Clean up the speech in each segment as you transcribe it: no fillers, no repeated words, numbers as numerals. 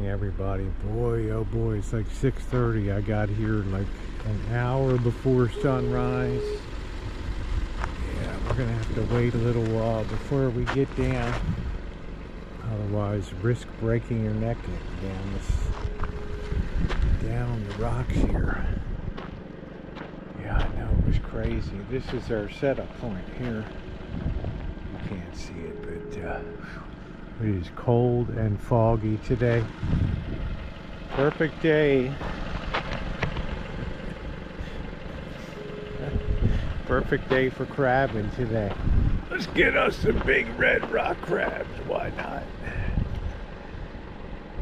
morning, everybody. Boy, oh boy, it's like 6:30. I got here like an hour before sunrise. Yeah, we're gonna have to wait a little while before we get down. Otherwise, risk breaking your neck down the rocks here. Yeah, I know, it was crazy. This is our setup point here. You can't see it, but it is cold and foggy today. Perfect day. Perfect day for crabbing today. Let's get us some big red rock crabs. Why not?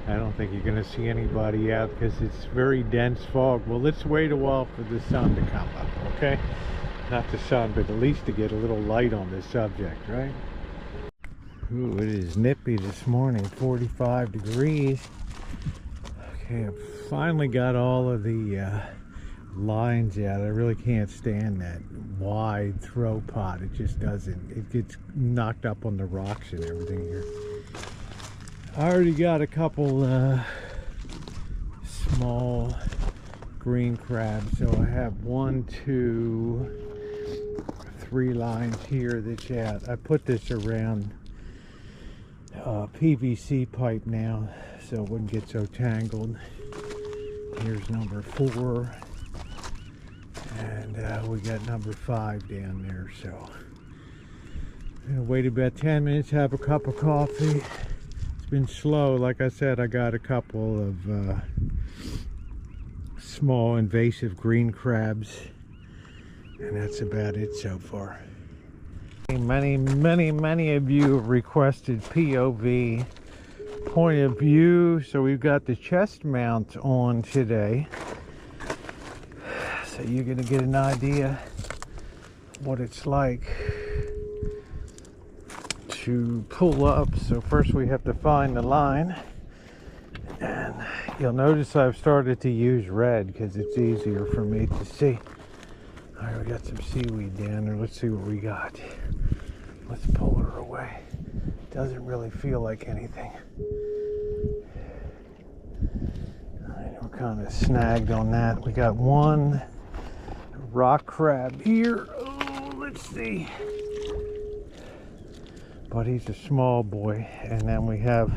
I don't think you're going to see anybody out because it's very dense fog. Well, let's wait a while for the sun to come up, okay? Not the sun, but at least to get a little light on this subject, right? Ooh, it is nippy this morning, 45 degrees. Okay, I've finally got all of the lines out. I really can't stand that wide throw pot. It just doesn't. It gets knocked up on the rocks and everything here. I already got a couple small green crabs. So I have 1, 2, 3 lines here that's out. I put this around PVC pipe now so it wouldn't get so tangled. Here's number 4, and we got number 5 down there. So I'm gonna wait about 10 minutes, have a cup of coffee. It's been slow. Like I said, I got a couple of small invasive green crabs, and that's about it so far. Many of you have requested POV, point of view. So we've got the chest mount on today, so you're gonna get an idea what it's like to pull up. So first we have to find the line, and you'll notice I've started to use red because it's easier for me to see. All right, we got some seaweed down there. Let's see what we got. Let's pull her away. Doesn't really feel like anything. All right, we're kind of snagged on that. We got one rock crab here. Oh, let's see. But he's a small boy. And then we have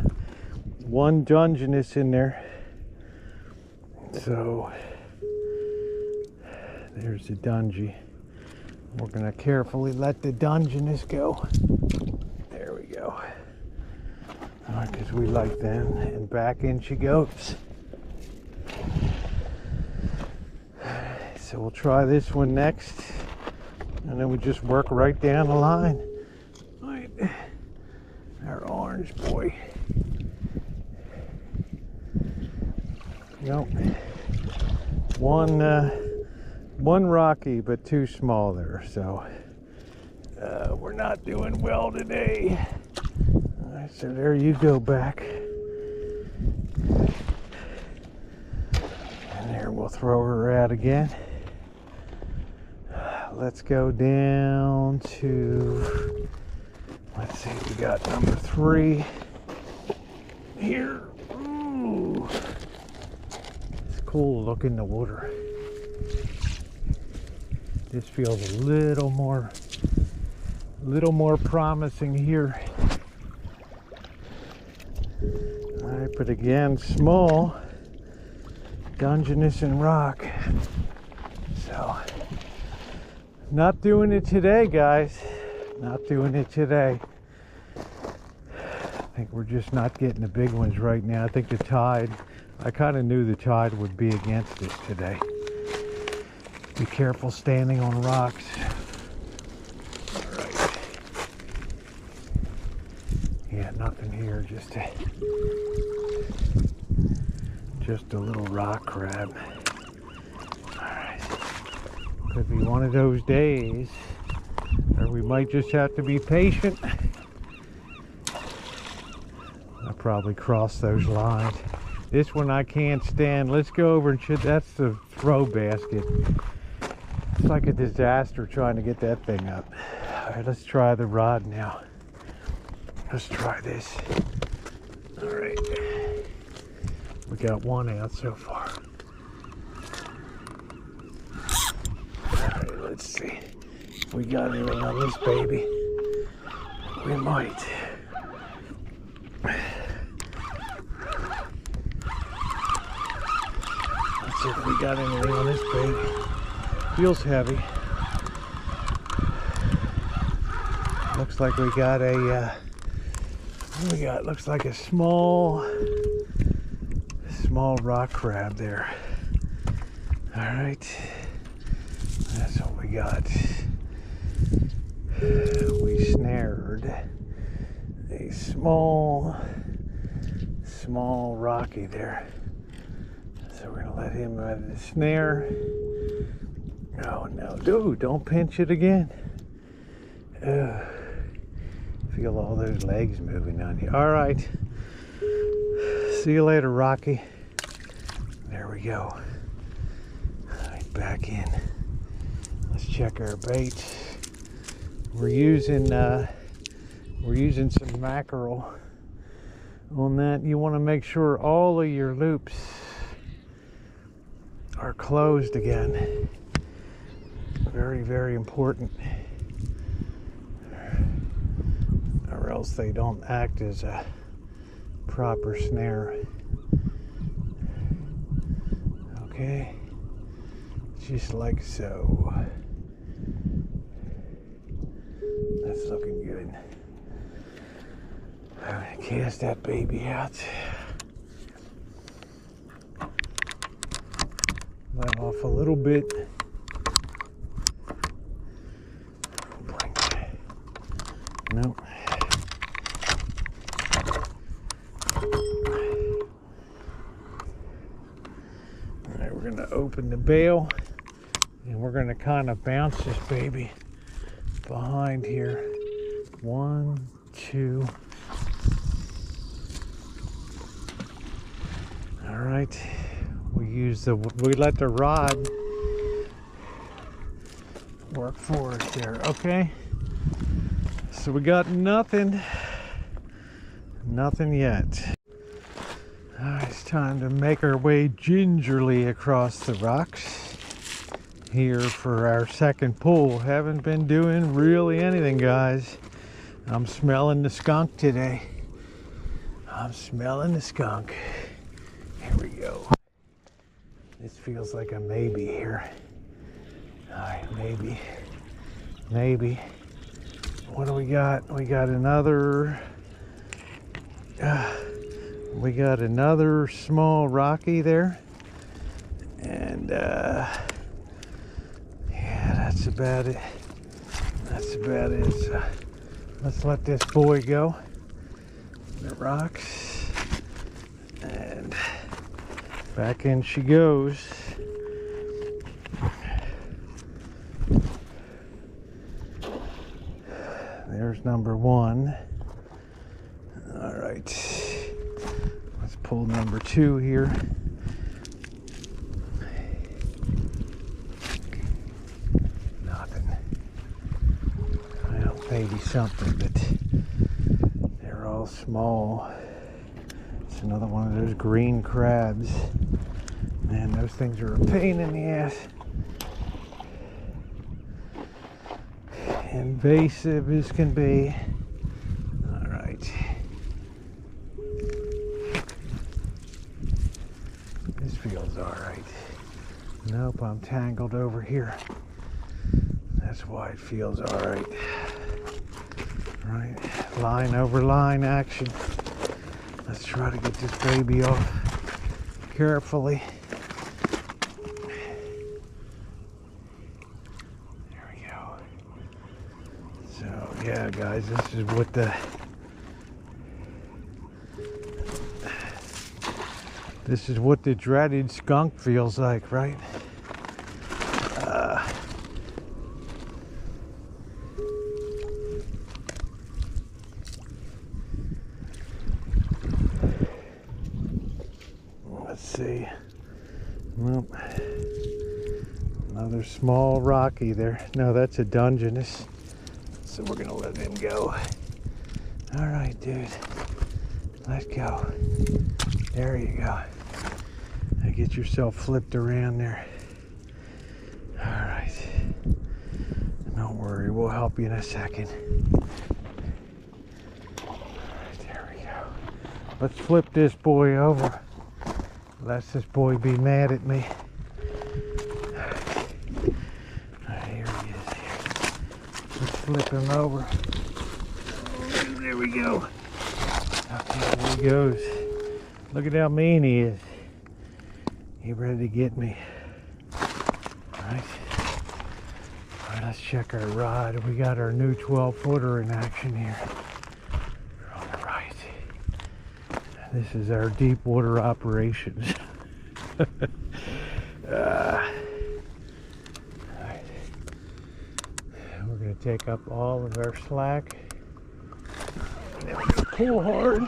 one Dungeness in there. So there's the Dungy. We're going to carefully let the Dungeness go. There we go. All right, because we like them. And back in she goes. So we'll try this one next. And then we just work right down the line. Right. Our orange boy. Nope. One rocky, but 2 small there, so we're not doing well today. All right, so there you go back. And there, we'll throw her out again. Let's go down to, let's see, we got number 3 here. Ooh, it's cool to look in the water. This feels a little more promising here. All right, but again, small, Dungeness and rock. So, not doing it today, guys. Not doing it today. I think we're just not getting the big ones right now. I think the tide, I kind of knew the tide would be against us today. Be careful standing on rocks. All right. Yeah, nothing here. Just a little rock crab. All right. Could be one of those days, or we might just have to be patient. I'll probably cross those lines. This one I can't stand. Let's go over and that's the throw basket. It's like a disaster trying to get that thing up. All right, let's try the rod now. Let's try this. All right. We got one out so far. Alright, let's see if we got anything on this baby. We might. Let's see if we got anything on this baby. Feels heavy. Looks like we got a what do we got? Looks like a small rock crab there. All right, that's what we got. We snared a small rocky there. So we're gonna let him out of the snare. Oh no, dude, don't pinch it again. Feel all those legs moving on you. All right. See you later, Rocky. There we go. All right, back in. Let's check our bait. We're using some mackerel on that. You want to make sure all of your loops are closed again. Very, very important. Or else they don't act as a proper snare. Okay, just like so. That's looking good. I'm gonna cast that baby out. Let off a little bit. Nope. Alright, we're gonna open the bail and we're gonna kind of bounce this baby behind here. 1, 2. Alright. We let the rod work for us there, okay? So we got nothing yet. It's time to make our way gingerly across the rocks here for our second pull. Haven't been doing really anything, guys. I'm smelling the skunk today. I'm smelling the skunk. Here we go. This feels like a maybe here. All right, maybe. What do we got? We got another small rocky there, and yeah, that's about it. So let's let this boy go. The rocks, and back in she goes. There's number one. All right, let's pull number two here. Nothing. Well, maybe something, but they're all small. It's another one of those green crabs. Man, those things are a pain in the ass. Invasive as can be. All right. This feels all right. Nope, I'm tangled over here. That's why it feels all right. Right, line over line action. Let's try to get this baby off carefully. Yeah, guys, this is what the dreaded skunk feels like, right? Let's see. Nope. Another small rocky there. No, that's a Dungeness. So we're gonna let him go. All right, dude. Let go. There you go. Get yourself flipped around there. All right. Don't worry, we'll help you in a second. All right, there we go. Let's flip this boy over. Lest this boy be mad at me. All right, here he is. Let's flip him over. There we go. Okay, there he goes. Look at how mean he is. He ready to get me. Alright. Alright, let's check our rod. We got our new 12-footer in action here. We're on the right. This is our deep water operations. Alright. We're going to take up all of our slack. And then we're going to pull hard.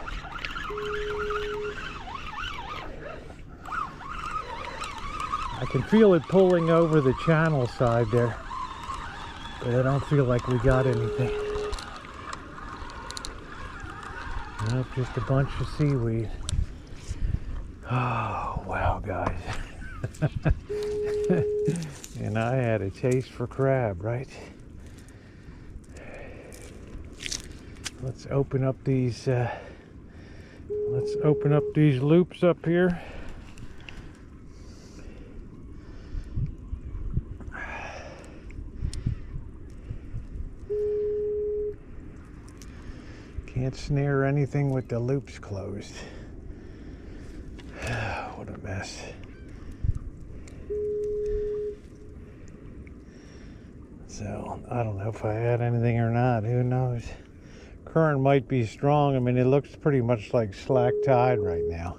I can feel it pulling over the channel side there, but I don't feel like we got anything. Nope, just a bunch of seaweed. Oh, wow, guys. And I had a taste for crab, right? Let's open up these loops up here. Can't snare anything with the loops closed. What a mess. So, I don't know if I had anything or not. Who knows? Current might be strong. I mean, it looks pretty much like slack tide right now.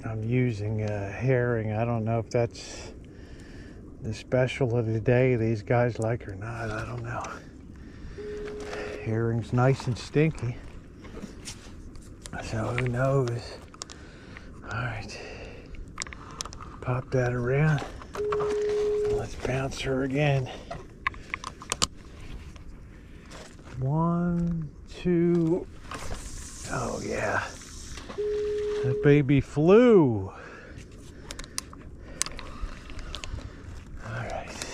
I'm using herring. I don't know if that's the special of the day these guys like or not. I don't know. Herring's nice and stinky, so who knows. Alright, pop that around. Let's bounce her again. 1, 2. Oh yeah, that baby flew. Alright,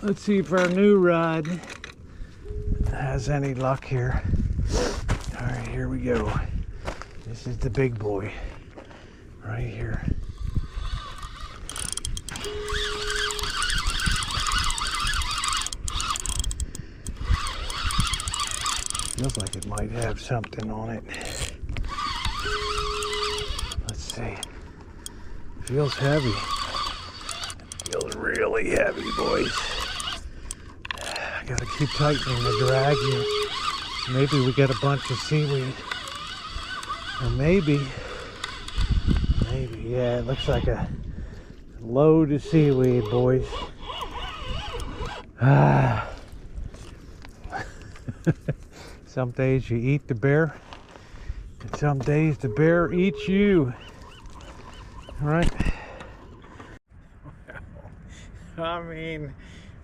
let's see if our new rod has any luck here. Alright, here we go. This is the big boy right here. Feels like it might have something on it. Let's see. Feels heavy. Feels really heavy, boys. I gotta keep tightening the drag here. Maybe we got a bunch of seaweed. Or maybe, yeah, it looks like a load of seaweed, boys. Some days you eat the bear, and some days the bear eats you. All right. I mean,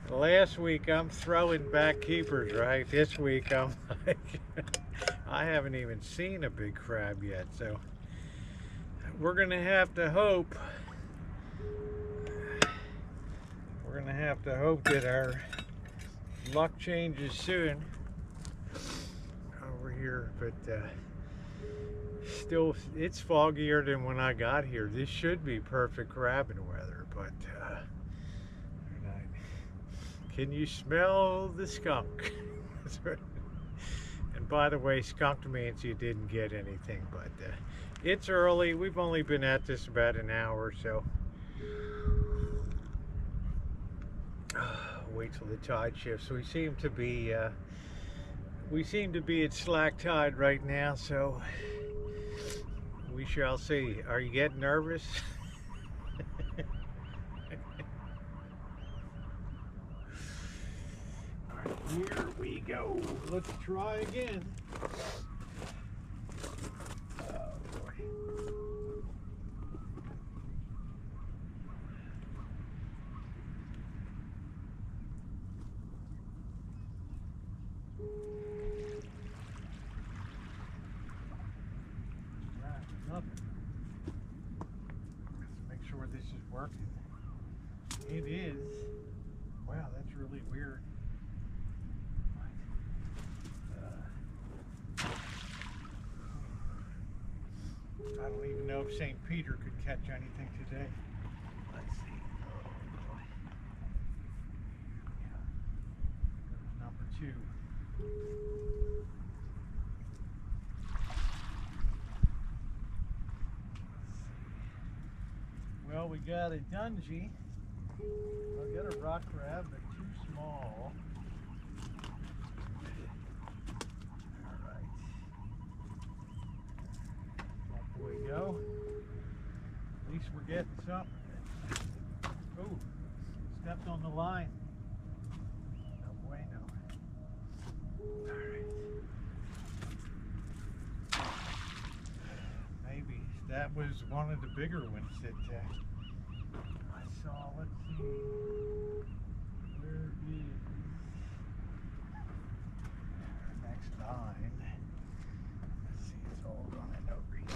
last week I'm throwing back keepers, right? This week I'm like, I haven't even seen a big crab yet, so we're gonna have to hope. We're gonna have to hope that our luck changes soon over here, but still, it's foggier than when I got here. This should be perfect crabbing weather, but can you smell the skunk? And by the way, skunk means you didn't get anything, but it's early. We've only been at this about an hour or so. Wait till the tide shifts. We seem to be at slack tide right now, so we shall see. Are you getting nervous? All right, here we go. Let's try again. Oh boy. It is. Wow, that's really weird. I don't even know if St. Peter could catch anything today. Let's see. Oh boy. Yeah. Number 2. Well, we got a dungy. I got a rock crab, but too small. Alright. Up we go. At least we're getting something. Oh, stepped on the line. No bueno. Alright. Maybe that was one of the bigger ones that I saw. Let's see. Where is our next line? Let's see, it's all running over here.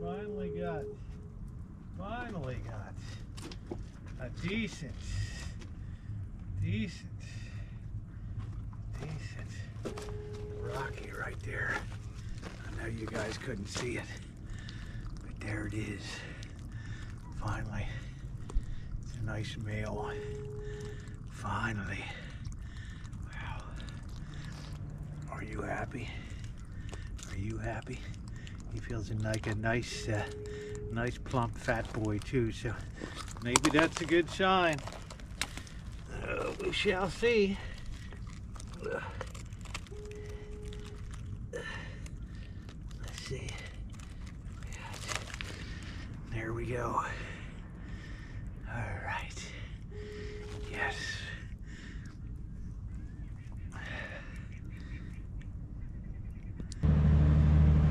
Finally got a decent rocky right there. I know you guys couldn't see it, but there it is. Finally, it's a nice male. Finally. Wow. Are you happy? Are you happy? He feels like a nice plump fat boy too, so maybe that's a good sign. We shall see. Let's see. There we go. All right. Yes.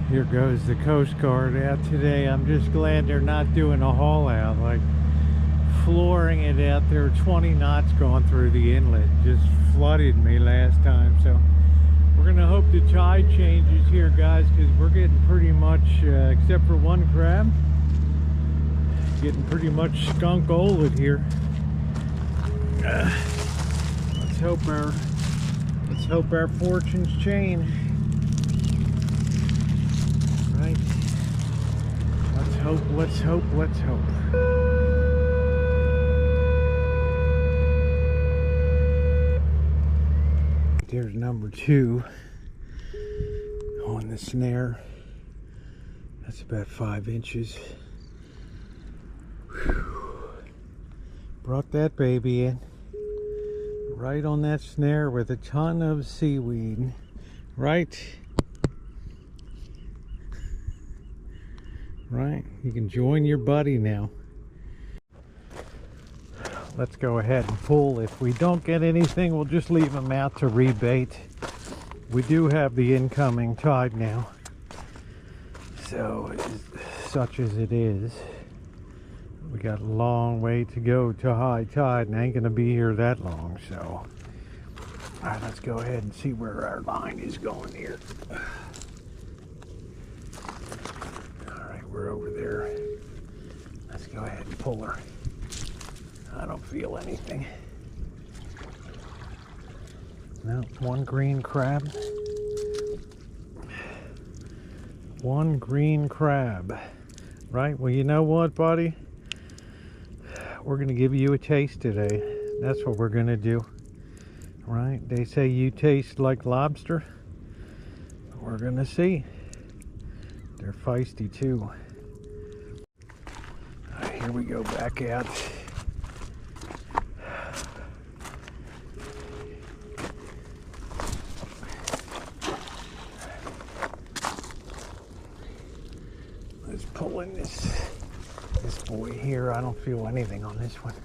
Here goes the Coast Guard out today. I'm just glad they're not doing a haul out, like flooring it out there. 20 knots going through the inlet. Just flooded me last time. So we're gonna hope the tide changes here, guys, because we're getting pretty much, except for one crab, getting pretty much skunk-olded here. Let's hope our fortunes change. Right? Let's hope. There's number 2 on the snare. That's about 5 inches. Whew. Brought that baby in right on that snare with a ton of seaweed. Right? Right? You can join your buddy now. Let's go ahead and pull. If we don't get anything, we'll just leave them out to rebait. We do have the incoming tide now, so such as it is, we got a long way to go to high tide, and I ain't gonna be here that long. So all right, let's go ahead and see where our line is going here. All right, we're over there. Let's go ahead and pull her. I don't feel anything. No, one green crab. One green crab. Right? Well, you know what, buddy? We're going to give you a taste today. That's what we're going to do. Right? They say you taste like lobster. We're going to see. They're feisty too. All right, here we go back out. Pulling this boy here. I don't feel anything on this one.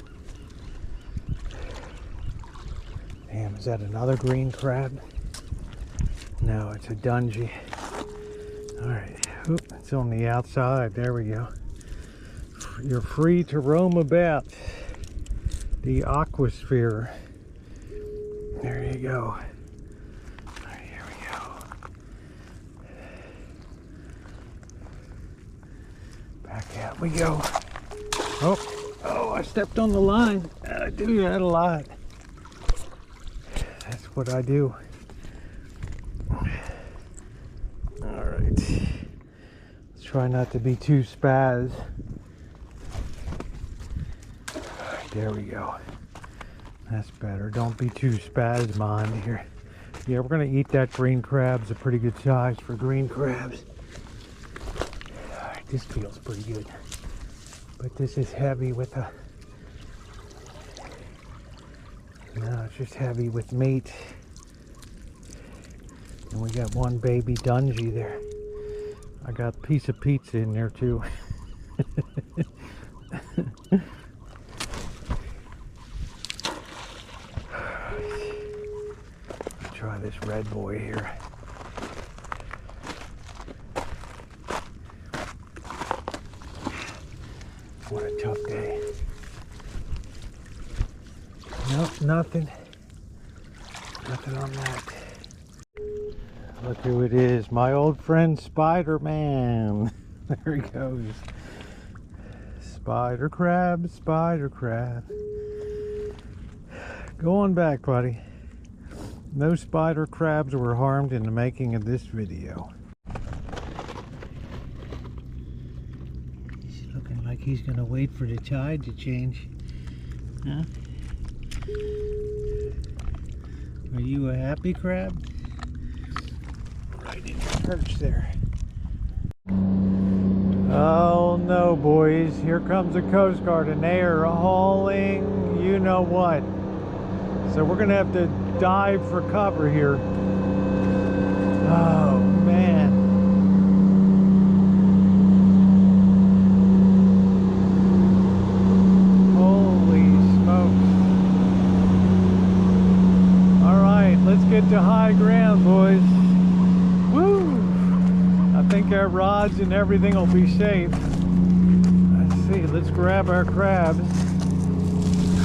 Damn, is that another green crab? No, it's a dungy. All right, oop, it's on the outside. There we go. You're free to roam about the aquasphere. There you go. All right, here we go. Oh, I stepped on the line. I do that a lot. That's what I do. All right. Let's try not to be too spaz. All right, there we go. That's better. Don't be too spasmond here. Yeah, we're gonna eat that green crab. It's a pretty good size for green crabs. All right, this feels pretty good. But this is heavy with a... No, it's just heavy with meat. And we got one baby dungy there. I got a piece of pizza in there too. Let's try this red boy here. What a tough day. Nope, nothing. Nothing on that. Look who it is, my old friend Spider-Man. There he goes. Spider crab, spider crab. Go on back, buddy. No spider crabs were harmed in the making of this video. He's looking like he's gonna wait for the tide to change. Huh? Are you a happy crab? Right in your perch there. Oh no, boys. Here comes the Coast Guard and they are hauling you know what. So we're gonna have to dive for cover here. Oh man. Holy smokes. Alright, let's get to high ground, boys. Woo! I think our rods and everything will be safe. Let's see, let's grab our crabs. I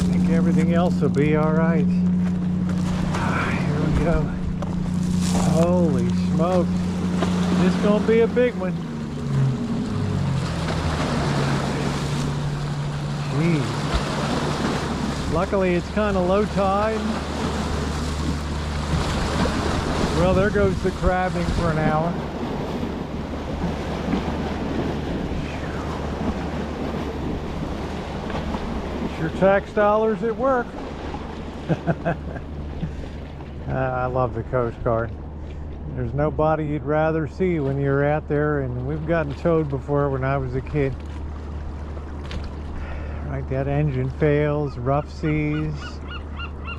think everything else will be alright. Here we go. Holy smokes. This is gonna be a big one. Jeez. Luckily it's kind of low tide. Well, there goes the crabbing for an hour. Your tax dollars at work. I love the Coast Guard. There's nobody you'd rather see when you're out there, and we've gotten towed before when I was a kid. Right, that engine fails, rough seas,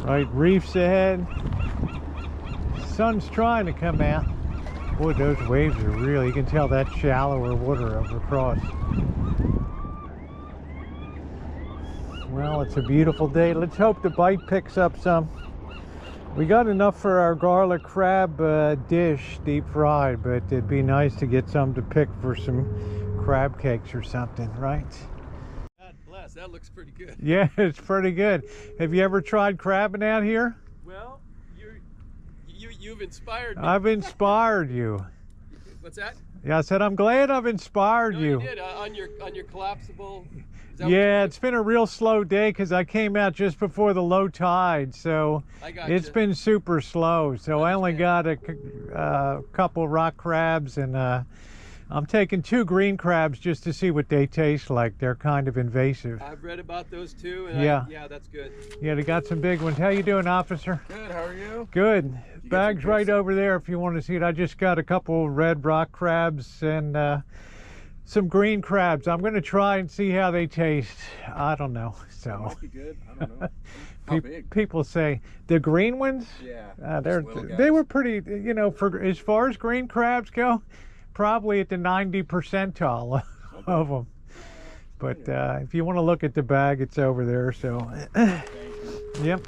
right, reefs ahead. Sun's trying to come out. Boy, those waves are real. You can tell that's shallower water over across. Well, it's a beautiful day. Let's hope the bite picks up some. We got enough for our garlic crab dish, deep fried, but it'd be nice to get some to pick for some crab cakes or something, right? God bless, that looks pretty good. Yeah, it's pretty good. Have you ever tried crabbing out here? Well, you've inspired me. I've inspired you. What's that? Yeah, I said I'm glad I've inspired you. You did on your collapsible. Yeah, it's been a real slow day because I came out just before the low tide, so it's been super slow. So I only got a couple rock crabs, and I'm taking 2 green crabs just to see what they taste like. They're kind of invasive. I've read about those too, and yeah, that's good. Yeah, they got some big ones. How you doing, officer? Good. How are you? Good. Bag's right over there if you want to see it. I just got a couple red rock crabs and some green crabs. I'm going to try and see how they taste. I don't know. So that might be good. I don't know. How big? People say the green ones. Yeah. They were pretty. You know, for as far as green crabs go, probably at the 90th percentile of them. But if you want to look at the bag, it's over there. So, yep.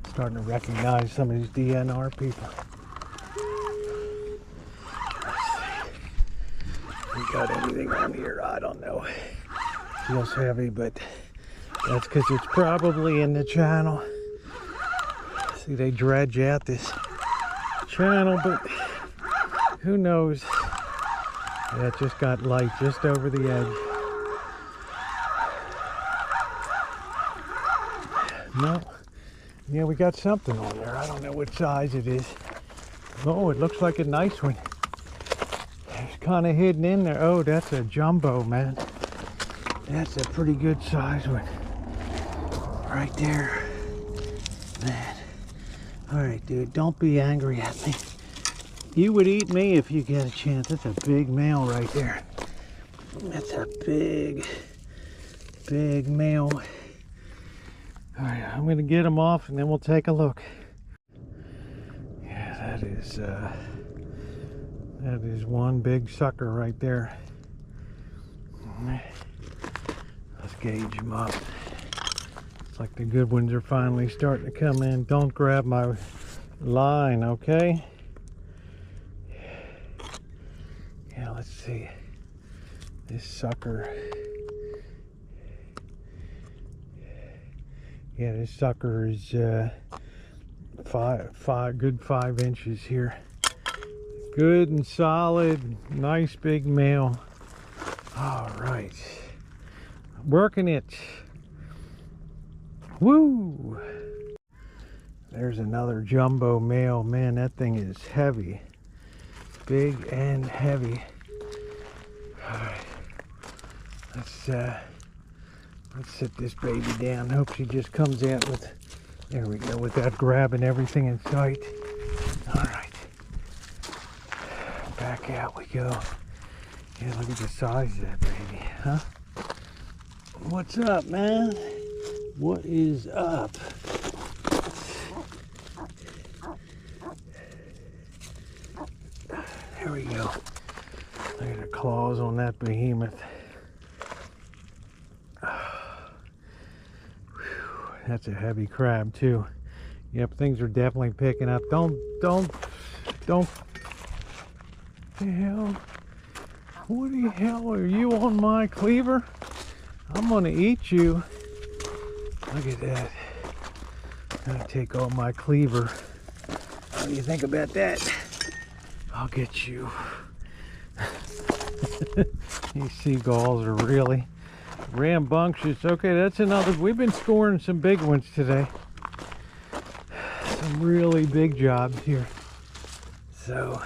Starting to recognize some of these DNR people. We got anything on here? I don't know. Feels heavy, but that's because it's probably in the channel. See, they dredge out this channel, but who knows? Yeah, it just got light just over the edge. No. Yeah, we got something on there. I don't know what size it is. Oh, it looks like a nice one. It's kind of hidden in there. Oh, that's a jumbo, man. That's a pretty good size one. Right there. Man. Alright, dude, don't be angry at me. You would eat me if you get a chance. That's a big male right there. That's a big, big male. Alright, I'm going to get him off and then we'll take a look. Yeah, that is one big sucker right there. Let's gauge him up. It's like the good ones are finally starting to come in. Don't grab my line, okay? Yeah, let's see. This sucker. Yeah, this sucker is good 5 inches here. Good and solid, nice big male. All right, working it. Woo! There's another jumbo male. Man, that thing is heavy. Big and heavy. All right, let's sit this baby down. Hope she just comes out with, there we go, without grabbing everything in sight. All right, back out we go. Yeah, look at the size of that baby, huh? What's up, man? What is up? There we go. Look at the claws on that behemoth. That's a heavy crab too. Yep, things are definitely picking up. Don't. The hell? What the hell are you on my cleaver? I'm gonna eat you. Look at that. I'm gonna take all my cleaver. What do you think about that? I'll get you. These seagulls are really rambunctious. Okay, that's another. We've been scoring some big ones today. Some really big jobs here. So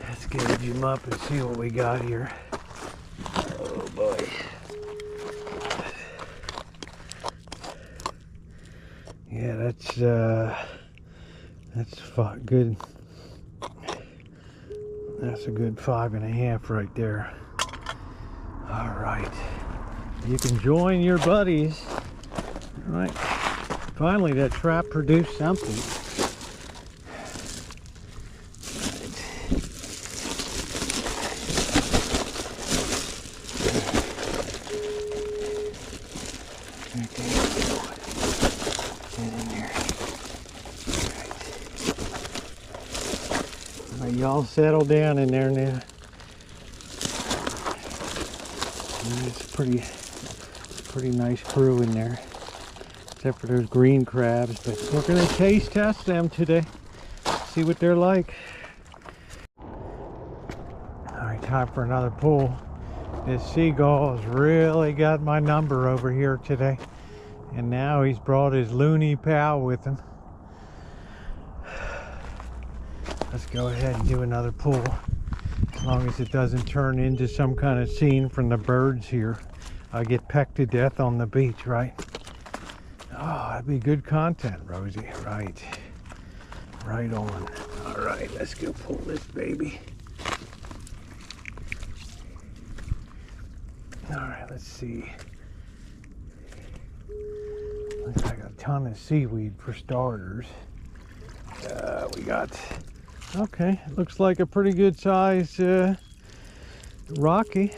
let's gauge him up and see what we got here. Oh boy. Yeah, that's good. That's a good 5.5 right there. All right, you can join your buddies. All right, finally that trap produced something. Y'all settle down in there now. It's a pretty nice crew in there, except for those green crabs. But we're gonna taste test them today, see what they're like. All right, time for another pull. This seagull has really got my number over here today, and now he's brought his loony pal with him. Let's go ahead and do another pull, as long as it doesn't turn into some kind of scene from the birds here. I get pecked to death on the beach, right? Oh, that'd be good content, Rosie. Right. Right on. All right, let's go pull this baby. All right, let's see. Looks like a ton of seaweed for starters. We got... Okay, looks like a pretty good size rocky,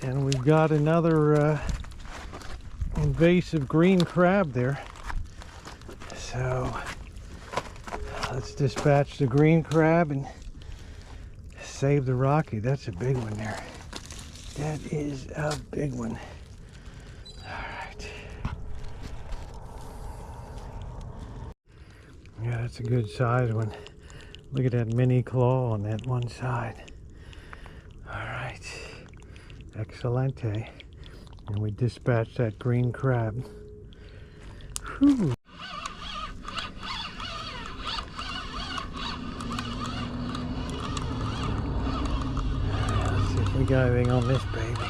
and we've got another invasive green crab there. So let's dispatch the green crab and save the rocky. That's a big one there. That is a big one. All right. Yeah, that's a good size one. Look at that mini claw on that one side. All right, excelente. And we dispatched that green crab. Whew. Let's see if we got anything on this baby.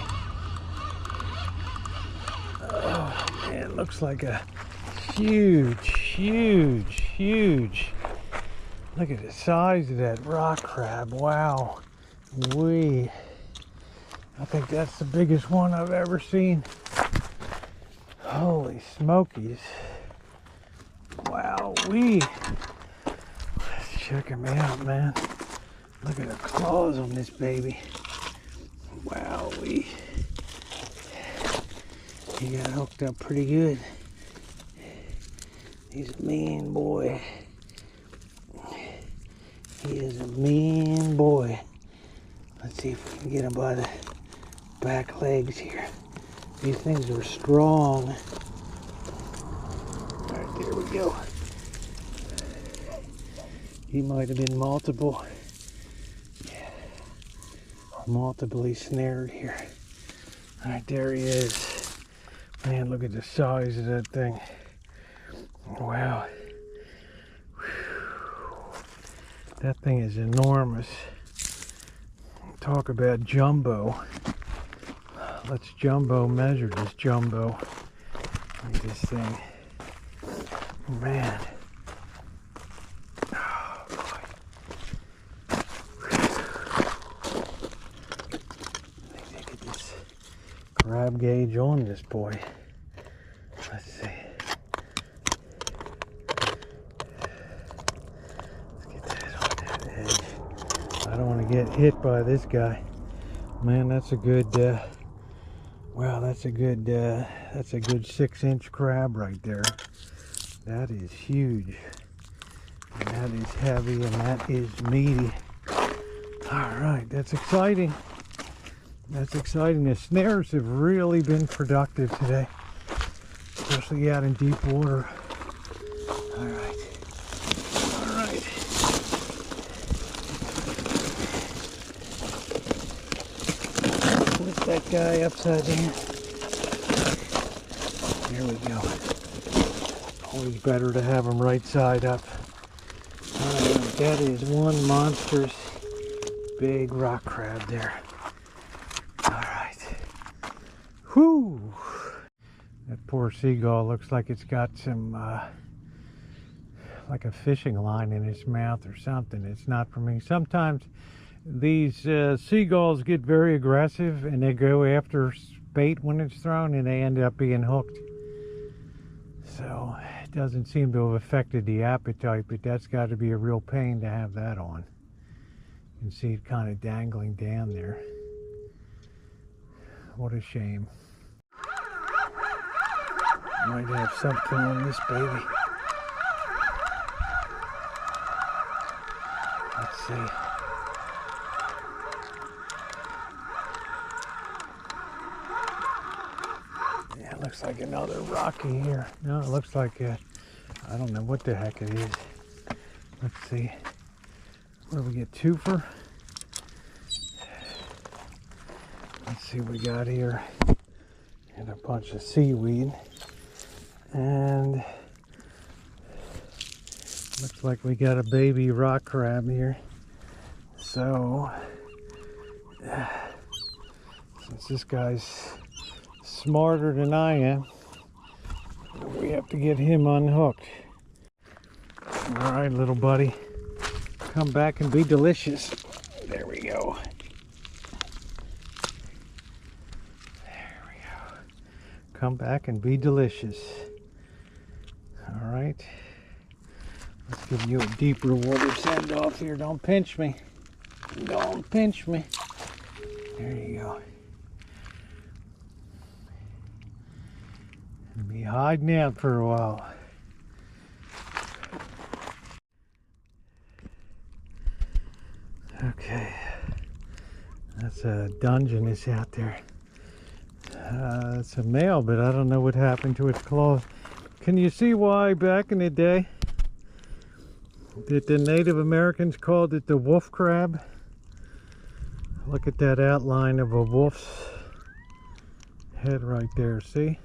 Oh man, looks like a huge. Look at the size of that rock crab. Wow. I think that's the biggest one I've ever seen. Holy smokies. Wow. Let's check him out, man. Look at the claws on this baby. Wow. He got hooked up pretty good. He's a mean boy. He is a mean boy. Let's see if we can get him by the back legs here. These things are strong. Alright, there we go. He might have been multiply snared here. Alright, there he is. Man, look at the size of that thing. Wow. That thing is enormous. Talk about jumbo. Let's jumbo measure this jumbo. Look at this thing. Man. Oh, boy. Let me get this grab gauge on this boy. Let's see. I don't want to get hit by this guy. Man, that's a good wow, that's a good 6-inch crab right there. That is huge, and that is heavy, and that is meaty. All right, that's exciting. The snares have really been productive today, especially out in deep water. All right. That guy upside down. There we go. Always better to have him right side up. Alright, that is one monstrous big rock crab there. Alright. Whoo! That poor seagull looks like it's got some like a fishing line in its mouth or something. It's not for me. Sometimes these seagulls get very aggressive and they go after bait when it's thrown and they end up being hooked. So it doesn't seem to have affected the appetite, but that's got to be a real pain to have that on. You can see it kind of dangling down there. What a shame. Might have something on this baby. Let's see. Looks like another rocky here. No, it looks like I don't know what the heck it is. Let's see. Where do we get twofer? Let's see what we got here. And a bunch of seaweed. And looks like we got a baby rock crab here. So since this guy's smarter than I am, we have to get him unhooked. All right, little buddy, come back and be delicious. There we go. There we go. Come back and be delicious. All right, let's give you a deeper water send off here. Don't pinch me. Don't pinch me. There you go. Be hiding out for a while. Okay, that's a Dungeness out there. It's a male, but I don't know what happened to its claws. Can you see why back in the day that the Native Americans called it the wolf crab. Look at that outline of a wolf's head right there. See?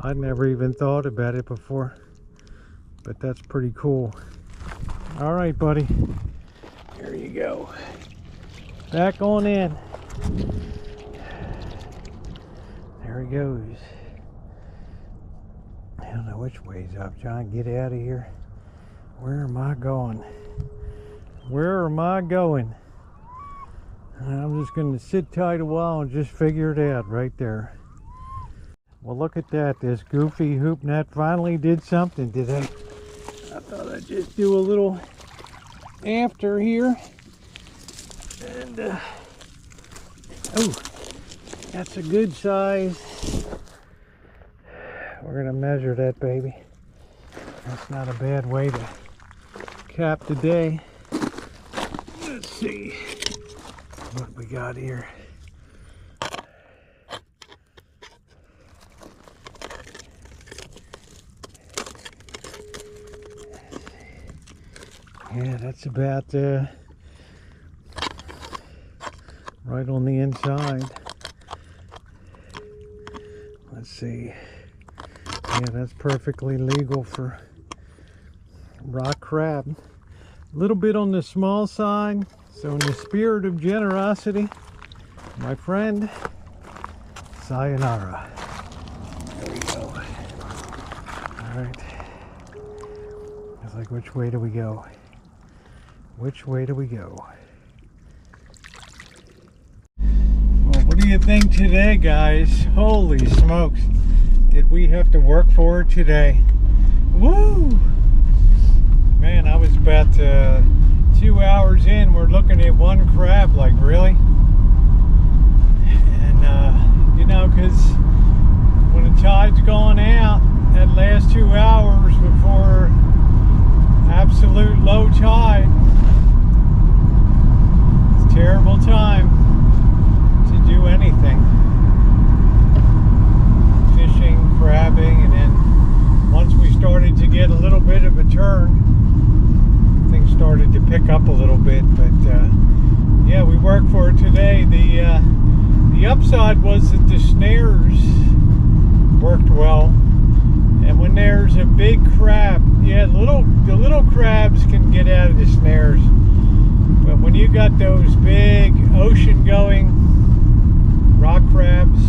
I'd never even thought about it before, but that's pretty cool. All right, buddy. There you go. Back on in. There he goes. I don't know which way's up. Trying to get out of here. Where am I going? Where am I going? I'm just going to sit tight a while and just figure it out right there. Well, look at that. This goofy hoop net finally did something today. I thought I'd just do a little after here. And, oh, that's a good size. We're going to measure that baby. That's not a bad way to cap the day. Let's see what we got here. Yeah, that's about right on the inside. Let's see. Yeah, that's perfectly legal for rock crab. A little bit on the small side. So in the spirit of generosity, my friend, sayonara. There we go. All right. It's like, which way do we go? Which way do we go? Well, what do you think today, guys? Holy smokes. Did we have to work for it today? Woo! Man, I was about 2 hours in. We're looking at one crab, like, really? And, you know, because when the tide's gone out, that last 2 hours before absolute low tide, it's a terrible time to do anything. Fishing, crabbing, and then once we started to get a little bit of a turn, things started to pick up a little bit. But yeah, we worked for it today. The upside was that the snares worked well, and when there's a big crab, yeah, the little crabs can get out of the snares, but when you got those big ocean going rock crabs,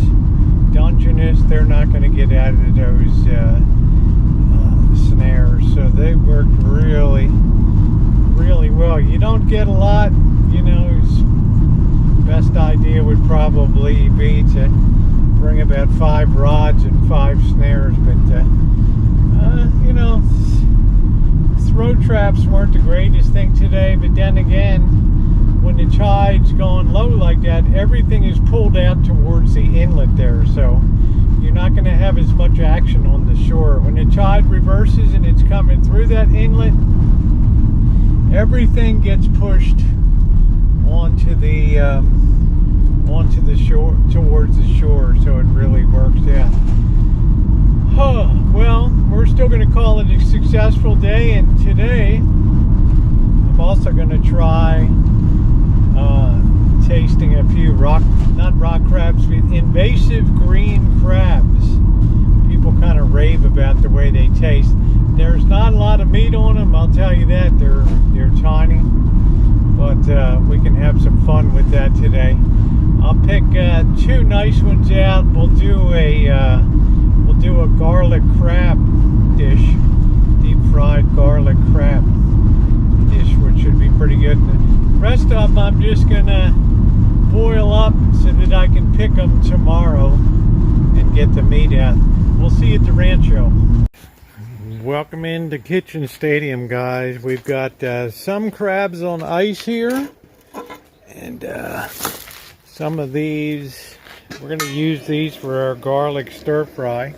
Dungeness, they're not going to get out of those snares. So they worked really well. You don't get a lot, you know. Best idea would probably be to bring about 5 rods and 5 snares, but you know, throw traps weren't the greatest thing today. But then again, when the tide's gone low like that, everything is pulled out towards the inlet there, so you're not going to have as much action on the shore. When the tide reverses and it's coming through that inlet, everything gets pushed onto the shore, towards the shore, so it really works out. Well, we're still going to call it a successful day, and today I'm also going to try tasting a few not rock crabs, but invasive green crabs. People kind of rave about the way they taste. There's not a lot of meat on them, I'll tell you that. They're tiny, but we can have some fun with that today. I'll pick 2 nice ones out. We'll do a garlic crab dish, deep fried garlic crab dish, which should be pretty good. The rest of them I'm just gonna boil up so that I can pick them tomorrow and get the meat out. We'll see you at the rancho. Welcome into Kitchen Stadium, guys. We've got some crabs on ice here, and some of these, we're going to use these for our garlic stir fry.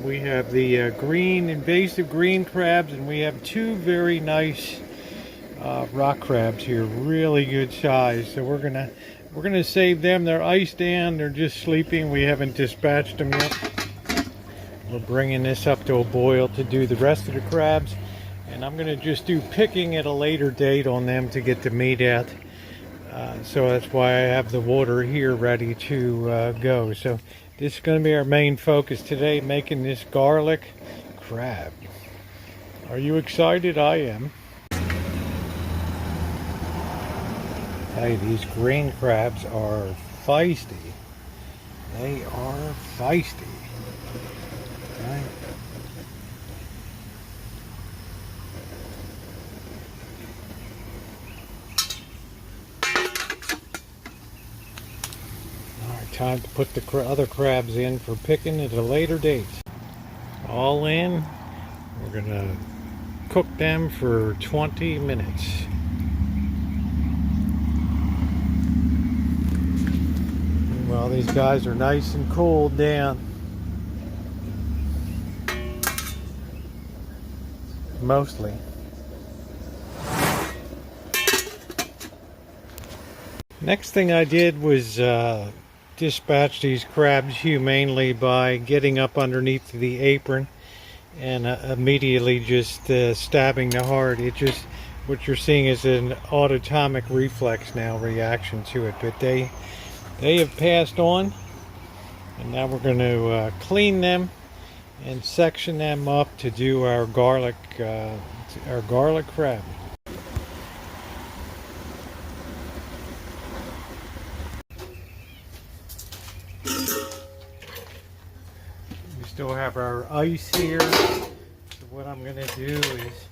We have the invasive green crabs, and we have 2 very nice rock crabs here, really good size. So we're gonna save them. They're iced down, they're just sleeping. We haven't dispatched them yet. We're bringing this up to a boil to do the rest of the crabs. And I'm going to just do picking at a later date on them to get the meat out. So that's why I have the water here ready to go. So this is going to be our main focus today, making this garlic crab. Are you excited? I am. Hey, these green crabs are feisty. They are feisty. Right? Alright, time to put the other crabs in for picking at a later date. All in. We're gonna cook them for 20 minutes. Well, these guys are nice and cooled down. Mostly. Next thing I did was dispatch these crabs humanely by getting up underneath the apron and immediately just stabbing the heart. It just, what you're seeing is an autonomic reflex now reaction to it, but they have passed on, and now we're going to clean them and section them up to do our garlic crab. We still have our ice here. So what I'm going to do is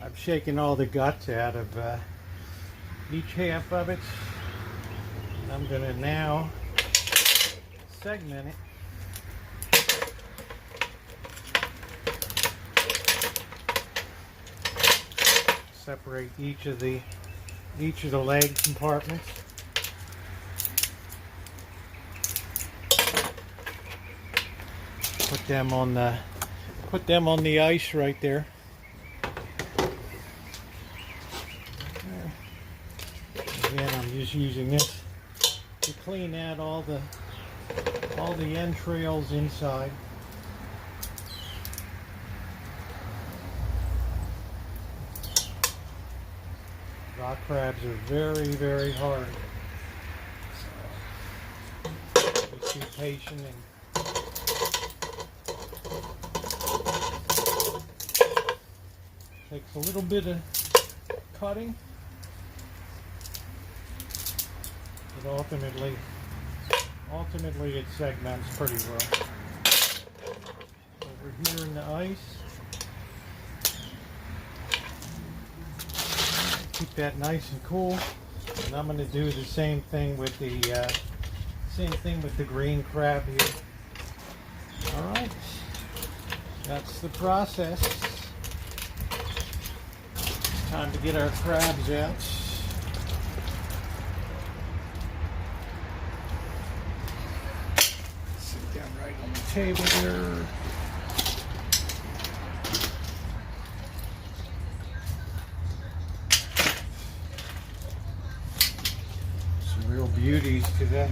I've shaken all the guts out of each half of it. I'm going to now segment it. Separate each of the leg compartments. Put them on the ice right there. Again, I'm just using this to clean out all the entrails inside. Rock crabs are very, very hard. So, just be patient and takes a little bit of cutting. But ultimately it segments pretty well. Over here in the ice, keep that nice and cool. And I'm going to do the same thing with the green crab here. All right, that's the process. Time to get our crabs out. Table there. Some real beauties today.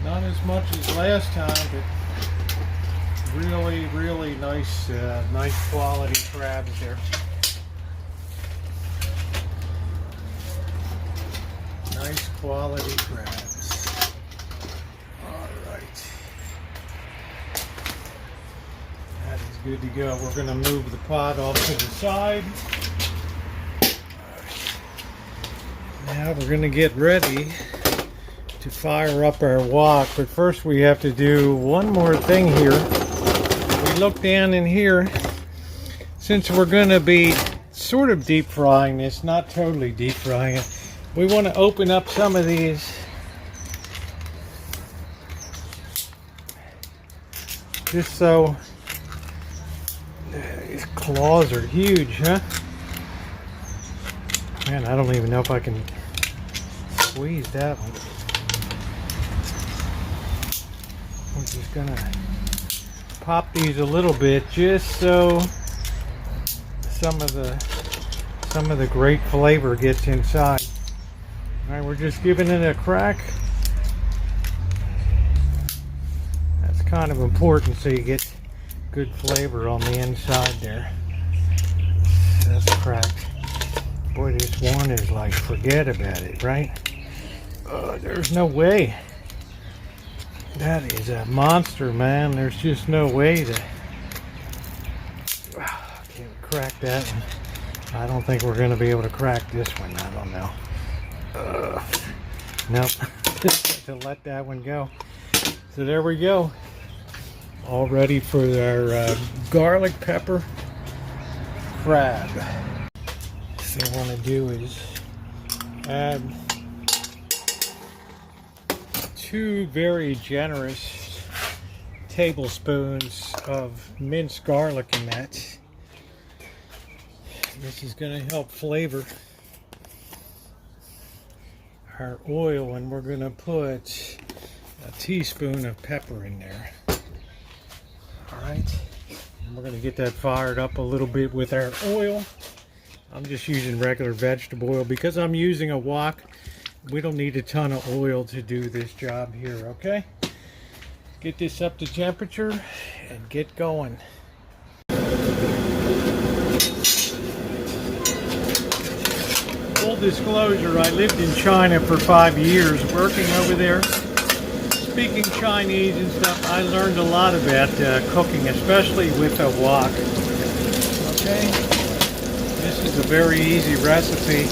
Not as much as last time, but really, really nice, nice quality crabs there. Nice quality crabs. Good to go. We're going to move the pot off to the side. Now we're going to get ready to fire up our wok, but first we have to do one more thing here. We look down in here, since we're going to be sort of deep frying this, not totally deep frying it, we want to open up some of these just so. These claws are huge, huh? Man, I don't even know if I can squeeze that one. I'm just gonna pop these a little bit just so some of the great flavor gets inside. All right, we're just giving it a crack. That's kind of important so you get good flavor on the inside there. That's cracked. Boy, this one is like, forget about it, right? There's no way. That is a monster, man. There's just no way to... Can't crack that one. I don't think we're going to be able to crack this one. I don't know. Nope. Just to let that one go. So there we go. All ready for our garlic pepper crab. So what I want to do is add 2 very generous tablespoons of minced garlic in that. This is going to help flavor our oil, and we're going to put a teaspoon of pepper in there. Alright, and we're going to get that fired up a little bit with our oil. I'm just using regular vegetable oil because I'm using a wok. We don't need a ton of oil to do this job here, okay? Get this up to temperature and get going. Full disclosure, I lived in China for 5 years working over there. Speaking Chinese and stuff, I learned a lot about cooking, especially with a wok. Okay? This is a very easy recipe,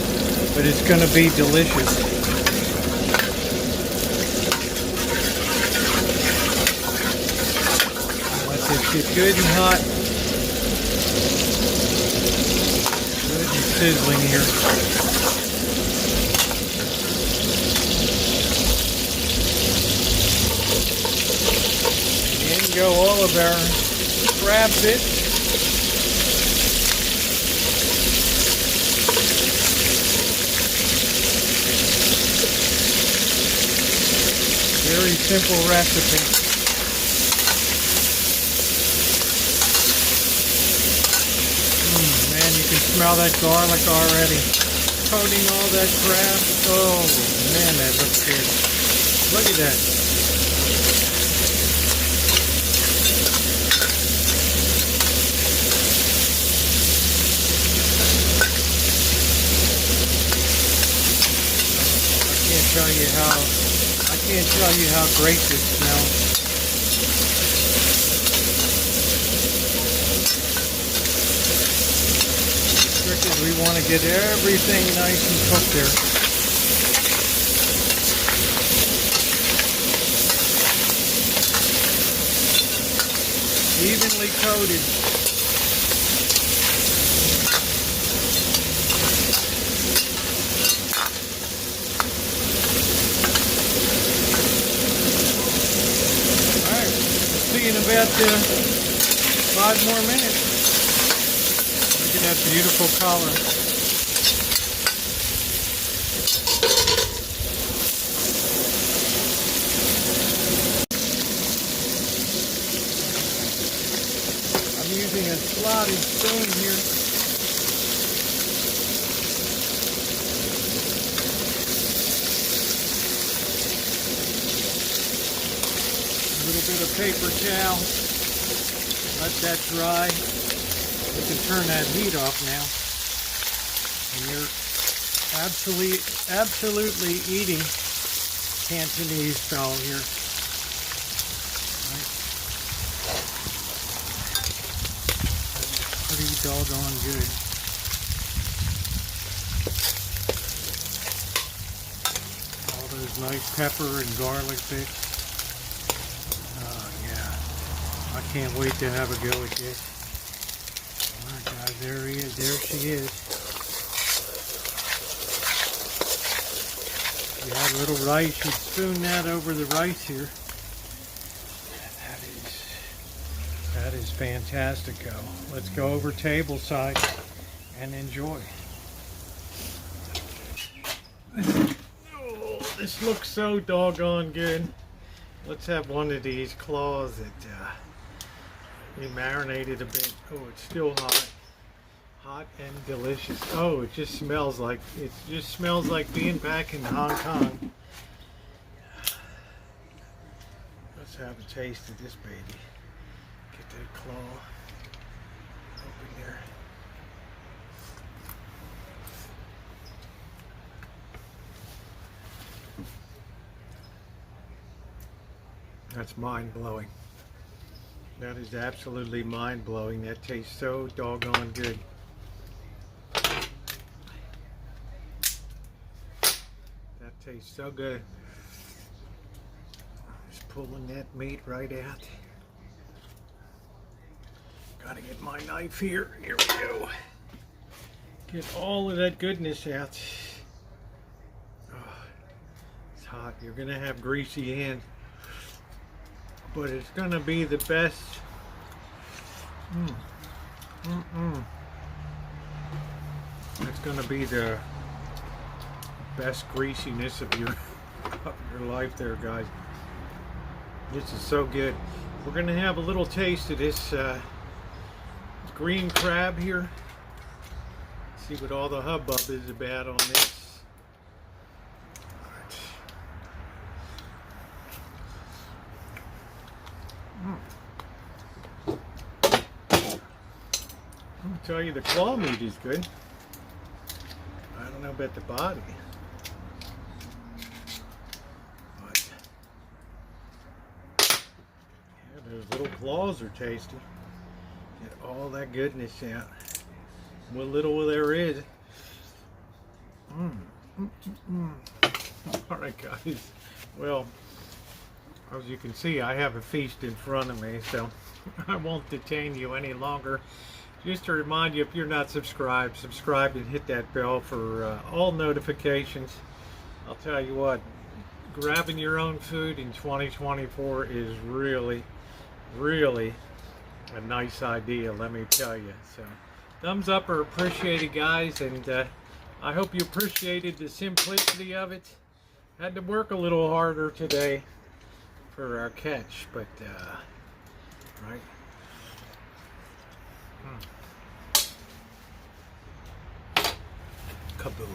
but it's going to be delicious. Let this get good and hot. Good and sizzling here. Go all of our crab bits. Very simple recipe. Man, you can smell that garlic already. Coating all that crab. Oh man, that looks good. Look at that. I can't tell you how great this smells. The trick is we want to get everything nice and cooked there. Evenly coated. In about 5 more minutes. Look at that beautiful color. I'm using a slotted spoon here. Bit of paper towel, let that dry. You can turn that heat off now, and you're absolutely eating Cantonese style here. Right. That's pretty doggone good. All those nice pepper and garlic bits. I can't wait to have a go at this. Oh my God, there he is. There she is. If you had a little rice, you'd spoon that over the rice here. That is fantastico. Let's go over table side and enjoy. Oh, this looks so doggone good. Let's have one of these claws that we marinated a bit. Oh, it's still hot and delicious. Oh, it just smells like being back in Hong Kong. Let's have a taste of this baby. Get that claw open there. That's mind-blowing. That is absolutely mind-blowing. That tastes so doggone good. That tastes so good. Just pulling that meat right out. Gotta get my knife here. Here we go. Get all of that goodness out. Oh, it's hot. You're gonna have greasy hands, but it's gonna be the best. It's gonna be the best greasiness of your life there, guys. This is so good. We're gonna have a little taste of this green crab here. See what all the hubbub is about on this. I'll tell you, the claw meat is good. I don't know about the body. But yeah, those little claws are tasty. Get all that goodness out. What little there is. Alright, guys. Well, as you can see, I have a feast in front of me, so I won't detain you any longer. Just to remind you, if you're not subscribed, subscribe and hit that bell for all notifications. I'll tell you what, grabbing your own food in 2024 is really, really a nice idea, let me tell you. So, thumbs up are appreciated, guys, and I hope you appreciated the simplicity of it. Had to work a little harder today for our catch, but right. Kaboom.